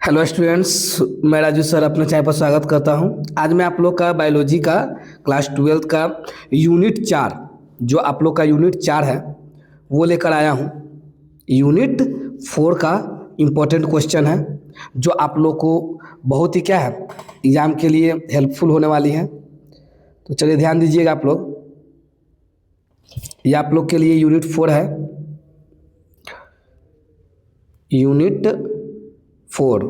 Hello students, मैं Raju sir अपने channel पर स्वागत करता हूं। आज मैं आप लोग का बायोलॉजी का क्लास 12 का यूनिट 4 जो आप लोग का यूनिट 4 है वो लेकर आया हूं। यूनिट 4 का इम्पोर्टेंट क्वेश्चन है जो आप लोग को बहुत ही क्या है एग्ज़ाम के लिए हेल्पफुल होने वाली है। तो चलिए ध्यान दीजिएगा आप लोग। ये आप लोग के लिए यूनिट 4 है। यूनिट 4।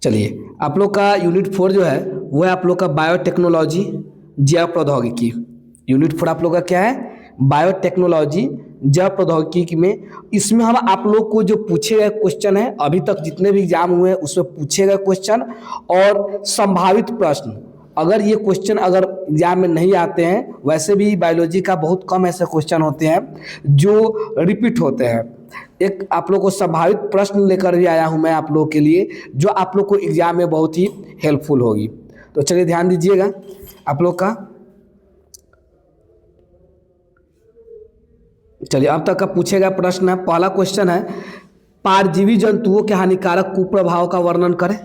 चलिए आप लोग का यूनिट 4 जो है वो है आप लोग का बायोटेक्नोलॉजी जैव प्रौद्योगिकी। यूनिट 4 आप लोग का क्या है? बायोटेक्नोलॉजी जैव प्रौद्योगिकी में इसमें हम आप लोग को जो पूछे गए क्वेश्चन है, अभी तक जितने भी एग्जाम हुए हैं उसमें पूछे गए क्वेश्चन और संभावित प्रश्न, अगर ये क्वेश्चन अगर एग्जाम में नहीं आते हैं, वैसे भी बायोलॉजी का बहुत कम ऐसे क्वेश्चन होते हैं जो रिपीट होते हैं। एक आप लोग को संभावित प्रश्न लेकर भी आया हूं मैं आप लोग के लिए, जो आप लोग को एग्जाम में बहुत ही हेल्पफुल होगी। तो चलिए ध्यान दीजिएगा आप लोग का। चलिए अब तक का पूछेगा प्रश्न है। पहला क्वेश्चन है, परजीवी जंतुओं के हानिकारक कुप्रभाव का वर्णन करें।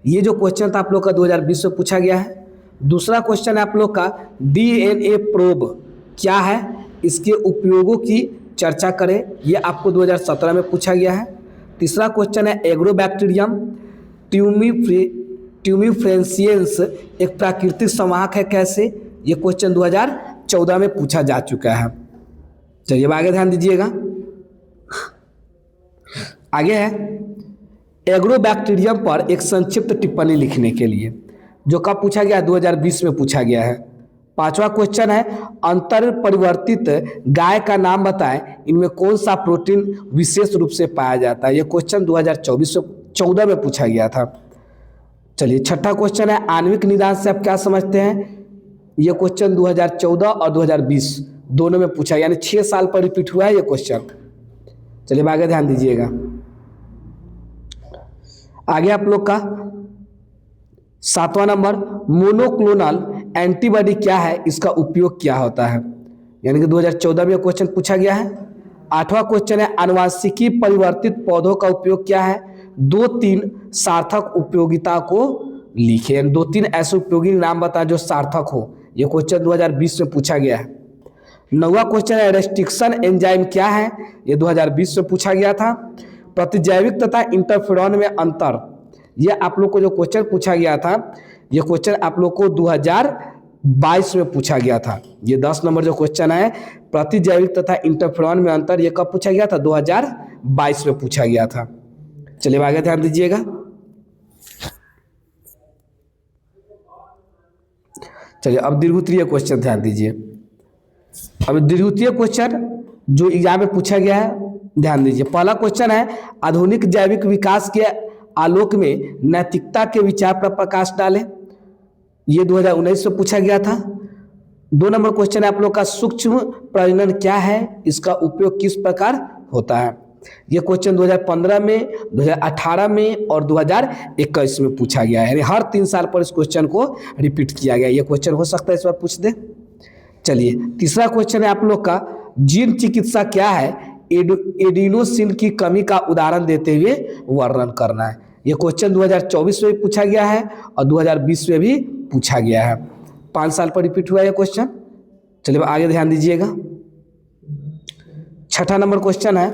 ये जो क्वेश्चन था आप लोग का 2020 में पूछा गया है। दूसरा क्वेश्चन है आप लोग का, डीएनए प्रोब क्या है, इसके उपयोगों की चर्चा करें। ये आपको 2017 में पूछा गया है। तीसरा क्वेश्चन है, एग्रोबैक्टीरियम ट्यूमिफ्रेंसियंस एक प्राकृतिक संवाहक है कैसे। ये क्वेश्चन 2014 में पूछा जा चुका है। चलिए अब आगे ध्यान दीजिएगा। आगे है, एग्रोबैक्टीरियम पर एक संक्षिप्त टिप्पणी लिखने के लिए, जो कब पूछा गया? 2020 में पूछा गया है। पांचवा क्वेश्चन है, अंतर परिवर्तित गाय का नाम बताएं, इनमें कौन सा प्रोटीन विशेष रूप से पाया जाता है। यह क्वेश्चन 2014 में पूछा गया था। चलिए छठा क्वेश्चन है, आणविक निदान से आप क्या समझते हैं। यह क्वेश्चन 2014 और 2020 दोनों में पूछा, यानी 6 साल पर रिपीट हुआ है ये क्वेश्चन। चलिए आगे ध्यान दीजिएगा। आगे आप लोग का 7वां नंबर, मोनोक्लोनल एंटीबॉडी क्या है, इसका उपयोग क्या होता है। यानी कि 2014 में क्वेश्चन पूछा गया है। 8वां क्वेश्चन है, आनुवांशिकी परिवर्तित पौधों का उपयोग क्या है। 2-3 सार्थक उपयोगिता को लिखे, 2-3 ऐसे उपयोगी नाम बताएं जो सार्थक हो। यह क्वेश्चन 2020 में पूछा गया है। 9वां क्वेश्चन है, रेस्ट्रिक्शन एंजाइम क्या है। यह 2020 में पूछा गया था। प्रतिजैविक तथा इंटरफेरॉन में अंतर, यह आप लोग को जो क्वेश्चन पूछा गया था, यह क्वेश्चन आप लोग को 2022 में पूछा गया था। ये 10 नंबर जो क्वेश्चन है, प्रतिजैविक तथा इंटरफेरॉन में अंतर, यह कब पूछा गया था? 2022 में पूछा गया था। चलिए आगे ध्यान दीजिएगा। चलिए अब द्वितीय क्वेश्चन ध्यान दीजिए। अब द्वितीय क्वेश्चन जो एग्जाम में पूछा गया है, ध्यान दीजिए। पहला क्वेश्चन है, आधुनिक जैविक विकास के आलोक में नैतिकता के विचार पर प्रकाश डालें। ये 2019 में पूछा गया था। 2 नंबर क्वेश्चन है आप लोग का, सूक्ष्म प्रजनन क्या है, इसका उपयोग किस प्रकार होता है। यह क्वेश्चन 2015 में, 2018 में और 2021 में पूछा गया है। यानी हर 3 साल पर इस क्वेश्चन को रिपीट किया गया। यह क्वेश्चन हो सकता है इस बार पूछ दे। चलिए तीसरा क्वेश्चन है आप लोग का, जीन चिकित्सा क्या है, एडिनोसिन की कमी का उदाहरण देते हुए वर्णन करना है। यह क्वेश्चन 2024 में भी पूछा गया है और 2020 में भी पूछा गया है। 5 साल पर रिपीट हुआ है यह क्वेश्चन। चलिए आगे ध्यान दीजिएगा। छठा नंबर क्वेश्चन है,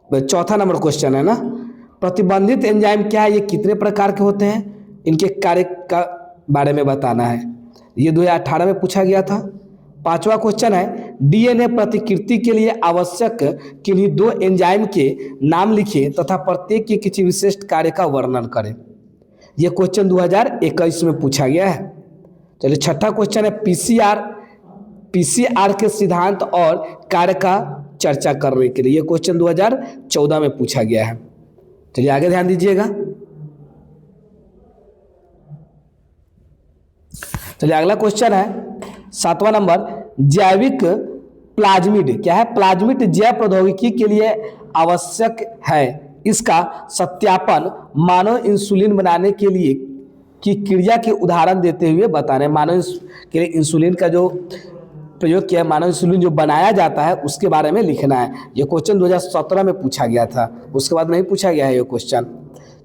चौथा नंबर क्वेश्चन है ना, प्रतिबंधित एंजाइम क्या है, ये कितने प्रकार के होते हैं, इनके कार्य का बारे में बताना है। ये 2018 में पूछा गया था। 5वां क्वेश्चन है, डीएनए प्रतिकृति के लिए आवश्यक किन्हीं 2 एंजाइम के नाम लिखें तथा प्रत्येक के किसी विशिष्ट कार्य का वर्णन करें। यह क्वेश्चन 2021 में पूछा गया है। चलिए छठा क्वेश्चन है, पीसीआर के सिद्धांत और कार्य का चर्चा करने के लिए, यह क्वेश्चन 2014 में पूछा गया है। चलिए आगे ध्यान दीजिएगा। चलिए अगला क्वेश्चन है 7वां नंबर, जैविक प्लाज्मिड क्या है, प्लाज्मिड जैव प्रौद्योगिकी के लिए आवश्यक है, इसका सत्यापन मानव इंसुलिन बनाने के लिए की क्रिया के उदाहरण देते हुए बताने। मानव के लिए इंसुलिन का जो प्रयोग किया है, मानव इंसुलिन जो बनाया जाता है उसके बारे में लिखना है। ये क्वेश्चन 2017 में पूछा गया था, उसके बाद नहीं पूछा गया है ये क्वेश्चन।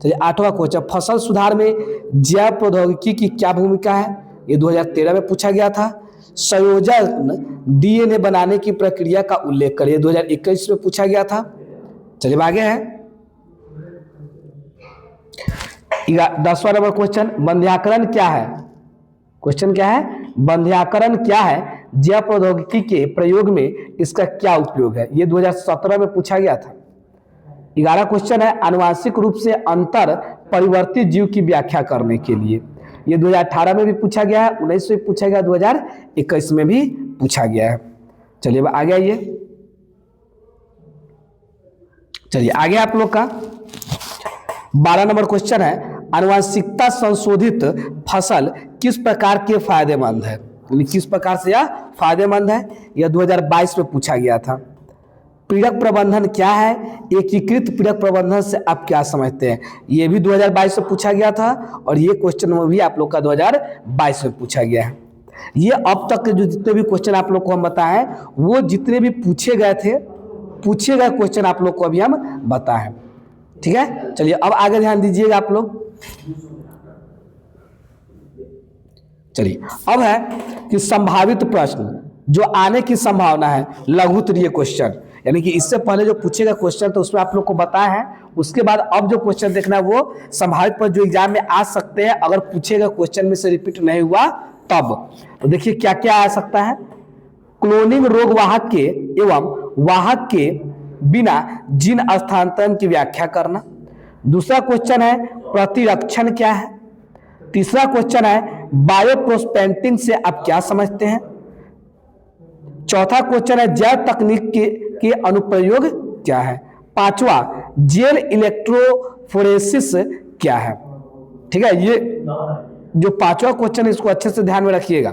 चलिए 8वां क्वेश्चन, फसल सुधार में जैव प्रौद्योगिकी की क्या भूमिका है? ये 2013 में पूछा गया था। संयोजन डीएनए बनाने की प्रक्रिया का उल्लेख करिए, 2021 में पूछा गया था। चलिए आगे है 10वां नंबर क्वेश्चन, बंध्याकरण क्या है? क्वेश्चन क्या है? बंध्याकरण क्या है? जैव प्रौद्योगिकी के प्रयोग में इसका क्या उपयोग है? ये 2017 में पूछा गया था। 11 क्वेश्चन है, आनुवांशिक रूप से अंतर परिवर्तित जीव की व्याख्या करने के लिए। ये 2018 में भी पूछा गया है, 19 में पूछा गया, 2021 में भी पूछा गया है। चलिए अब आगे आइए। चलिए आगे आप लोग का 12 नंबर क्वेश्चन है, आनुवांशिकता संशोधित फसल किस प्रकार के फायदेमंद है? किस प्रकार से यह फायदेमंद है? यह 2022 में पूछा गया था। पीड़क प्रबंधन क्या है? एकीकृत पीड़क प्रबंधन से आप क्या समझते हैं? ये भी 2022 में पूछा गया था और ये क्वेश्चन में भी आप लोग का 2022 में पूछा गया है। ये अब तक के जो जितने भी क्वेश्चन आप लोग को हम बताएं, वो जितने भी पूछे गए थे, पूछे गए क्वेश्चन आप लोग को अभी हम बताएं। ठीक है, चलिए अब आगे ध्यान दीजिएगा आप लोग। चलिए अब है कि संभावित प्रश्न जो आने की संभावना है, लघु उत्तरीय क्वेश्चन, यानी कि इससे पहले जो पूछेगा क्वेश्चन तो उसमें आप लोग को बताया है, उसके बाद अब जो क्वेश्चन देखना है वो संभावित पर जो एग्जाम में आ सकते हैं, अगर पूछेगा क्वेश्चन में से रिपीट नहीं हुआ तब। तो देखिए क्या क्या आ सकता है। क्लोनिंग रोग वाहक के एवं वाहक के बिना जीन स्थानांतरण की व्याख्या करना। दूसरा क्वेश्चन है प्रतिरक्षण क्या है। तीसरा क्वेश्चन है बायोप्रोस्पेक्टिंग से आप क्या समझते हैं। चौथा क्वेश्चन है जैव तकनीक के अनुप्रयोग क्या है। पांचवा जेल इलेक्ट्रोफोरेसिस क्या है। ठीक है, ये जो पांचवा क्वेश्चन है इसको अच्छे से ध्यान में रखिएगा।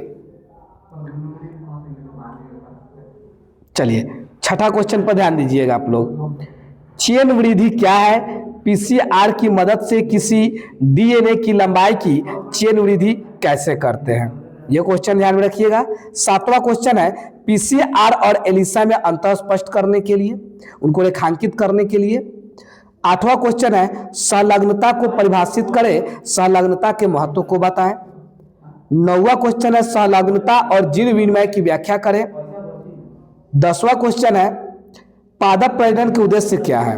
चलिए छठा क्वेश्चन पर ध्यान दीजिएगा आप लोग। चेन वृद्धि क्या है? पीसीआर की मदद से किसी डीएनए की लंबाई की चेन वृद्धि कैसे करते हैं, यह क्वेश्चन ध्यान में रखिएगा। सातवां क्वेश्चन है पीसीआर और एलिसा में अंतर स्पष्ट करने के लिए, उनको रेखांकित करने के लिए। आठवां क्वेश्चन है संलग्नता को परिभाषित करें, संलग्नता के महत्व को बताएं। नौवां क्वेश्चन है संलग्नता और जीन विनिमय की व्याख्या करें। 10वां क्वेश्चन है पादप प्रजनन के उद्देश्य क्या है।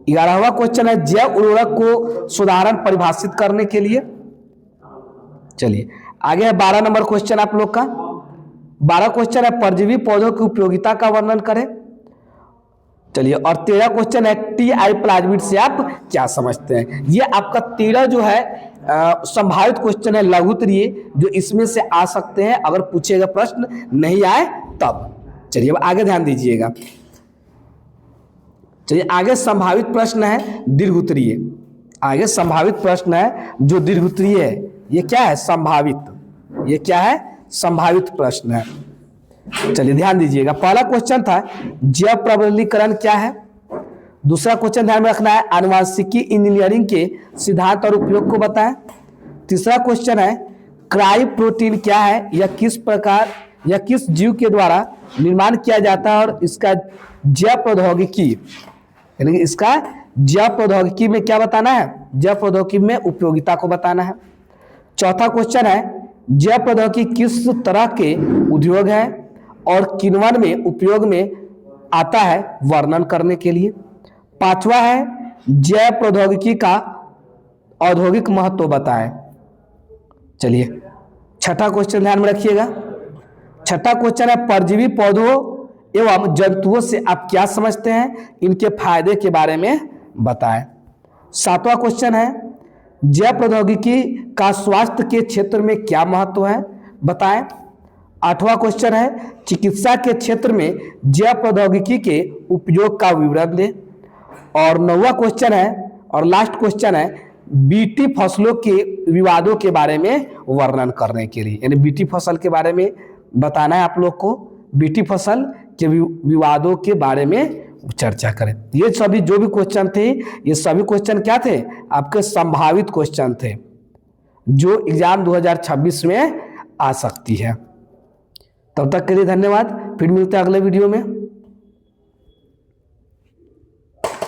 11वां क्वेश्चन है जैव उर्वरक को सुधारण परिभाषित करने के लिए। चलिए आगे है 12 नंबर क्वेश्चन आप लोग का। 12 क्वेश्चन है परजीवी पौधों की उपयोगिता का वर्णन करें। चलिए और 13 क्वेश्चन है टीआई प्लाज्मिड से आप क्या समझते हैं। ये आपका 13 जो है संभावित क्वेश्चन है लघु उत्तरीय, जो इसमें से आ सकते हैं अगर पूछेगा प्रश्न नहीं आए तब। चलिए अब आगे ध्यान दीजिएगा। चलिए आगे संभावित प्रश्न है दीर्घ उत्तरीय। आगे संभावित प्रश्न है जो दीर्घ उत्तरीय है। ये क्या है? संभावित। ये क्या है? संभावित प्रश्न है। चलिए ध्यान दीजिएगा। पहला क्वेश्चन था जैव प्रबलीकरण क्या है। दूसरा क्वेश्चन ध्यान में रखना है आनुवांशिकी इंजीनियरिंग के सिद्धांत और उपयोग को बताएं। तीसरा क्वेश्चन है क्राई प्रोटीन क्या है, यह किस प्रकार या किस जीव के द्वारा निर्माण किया जाता है और इसका जैव प्रौद्योगिकी, यानी कि इसका जैव प्रौद्योगिकी में क्या बताना है, जैव प्रौद्योगिकी में उपयोगिता को बताना है। चौथा क्वेश्चन है जैव प्रौद्योगिकी किस तरह के उद्योग है और किन्वन में उपयोग में आता है वर्णन करने के लिए। पांचवा है जैव प्रौद्योगिकी का औद्योगिक महत्व बताएं। चलिए छठा क्वेश्चन ध्यान में रखिएगा। छठा क्वेश्चन है परजीवी पौधों एवं जंतुओं से आप क्या समझते हैं, इनके फायदे के बारे में बताएं। सातवां क्वेश्चन है जैव प्रौद्योगिकी का स्वास्थ्य के क्षेत्र में क्या महत्व है, बताएं। आठवां क्वेश्चन है चिकित्सा के क्षेत्र में जैव प्रौद्योगिकी के उपयोग का विवरण दें। और 9वां क्वेश्चन है और लास्ट क्वेश्चन है बीटी फसलों के विवादों के बारे में वर्णन करने के लिए, यानी बीटी फसल के बारे में बताना है आप लोग को। बीटी फसल के विवादों के बारे में चर्चा करें। ये सभी जो भी क्वेश्चन थे, ये सभी क्वेश्चन क्या थे, आपके संभावित क्वेश्चन थे जो एग्जाम 2026 में आ सकती है। तब तक के लिए धन्यवाद, फिर मिलते हैं अगले वीडियो में।